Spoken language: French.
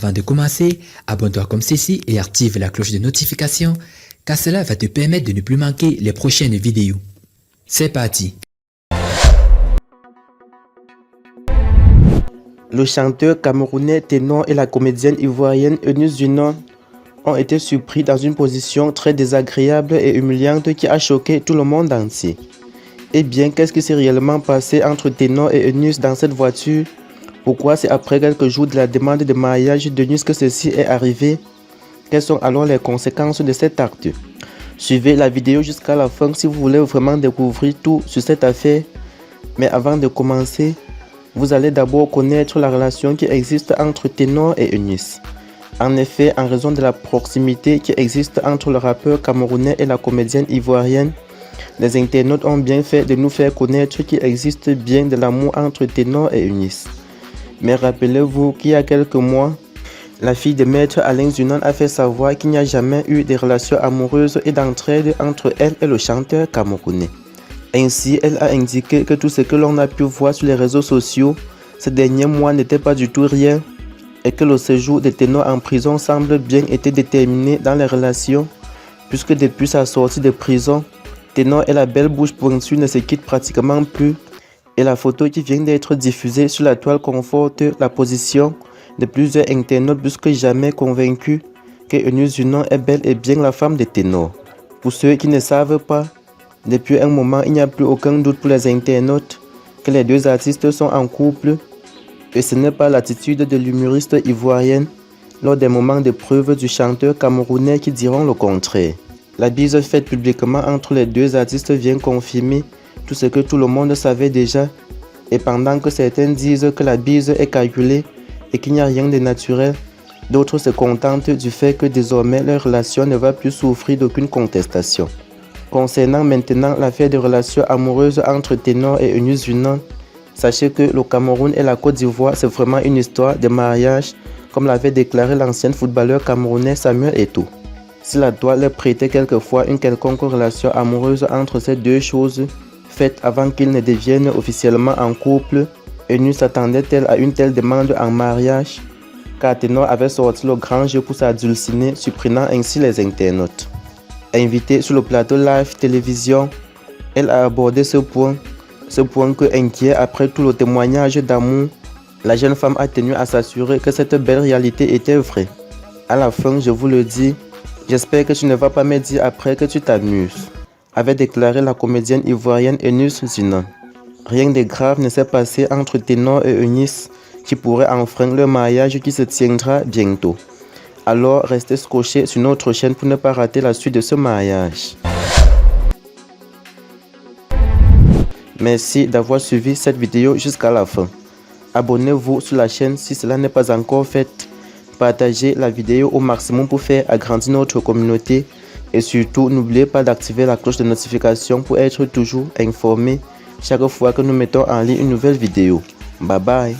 Avant de commencer, abonne-toi comme ceci et active la cloche de notification car cela va te permettre de ne plus manquer les prochaines vidéos. C'est parti! Le chanteur camerounais ténor et la comédienne ivoirienne Eunice Dunant ont été surpris dans une position très désagréable et humiliante qui a choqué tout le monde entier. Eh bien, qu'est-ce qui s'est réellement passé entre Ténor et Eunice dans cette voiture? Pourquoi c'est après quelques jours de la demande de mariage d'Eunice que ceci est arrivé? Quelles sont alors les conséquences de cet acte? Suivez la vidéo jusqu'à la fin si vous voulez vraiment découvrir tout sur cette affaire. Mais avant de commencer, vous allez d'abord connaître la relation qui existe entre Ténor et Eunice. En effet, en raison de la proximité qui existe entre le rappeur camerounais et la comédienne ivoirienne, les internautes ont bien fait de nous faire connaître qu'il existe bien de l'amour entre Ténor et Eunice. Mais rappelez-vous qu'il y a quelques mois, la fille de maître Alain Dunant a fait savoir qu'il n'y a jamais eu de relations amoureuses et d'entraide entre elle et le chanteur camerounais. Ainsi, elle a indiqué que tout ce que l'on a pu voir sur les réseaux sociaux ces derniers mois n'était pas du tout rien et que le séjour de Ténor en prison semble bien été déterminé dans les relations puisque depuis sa sortie de prison, Ténor et la belle bouche pointue ne se quittent pratiquement plus et la photo qui vient d'être diffusée sur la toile conforte la position de plusieurs internautes plus que jamais convaincus que Eunice Dunant est bel et bien la femme de Ténor. Pour ceux qui ne savent pas, depuis un moment, il n'y a plus aucun doute pour les internautes que les deux artistes sont en couple et ce n'est pas l'attitude de l'humoriste ivoirienne lors des moments de preuve du chanteur camerounais qui diront le contraire. La bise faite publiquement entre les deux artistes vient confirmer tout ce que tout le monde savait déjà et pendant que certains disent que la bise est calculée et qu'il n'y a rien de naturel, d'autres se contentent du fait que désormais leur relation ne va plus souffrir d'aucune contestation. Concernant maintenant l'affaire de relations amoureuses entre Ténor et Eunice Dunant, sachez que le Cameroun et la Côte d'Ivoire c'est vraiment une histoire de mariage comme l'avait déclaré l'ancien footballeur camerounais Samuel Eto'o. Si la toile prêtait quelquefois une quelconque relation amoureuse entre ces deux choses faites avant qu'ils ne deviennent officiellement en couple, Eunice s'attendait-elle à une telle demande en mariage car Ténor avait sorti le grand jeu pour s'adulciner, surprenant ainsi les internautes. Invitée sur le plateau Live Télévision, elle a abordé ce point que inquiet après tout le témoignage d'amour, la jeune femme a tenu à s'assurer que cette belle réalité était vraie. À la fin, je vous le dis, j'espère que tu ne vas pas me dire après que tu t'amuses, avait déclaré la comédienne ivoirienne Eunice Dunant. Rien de grave ne s'est passé entre Ténor et Eunice qui pourrait enfreindre le mariage qui se tiendra bientôt. Alors restez scotchés sur notre chaîne pour ne pas rater la suite de ce mariage. Merci d'avoir suivi cette vidéo jusqu'à la fin. Abonnez-vous sur la chaîne si cela n'est pas encore fait. Partagez la vidéo au maximum pour faire agrandir notre communauté. Et surtout, n'oubliez pas d'activer la cloche de notification pour être toujours informé chaque fois que nous mettons en ligne une nouvelle vidéo. Bye bye.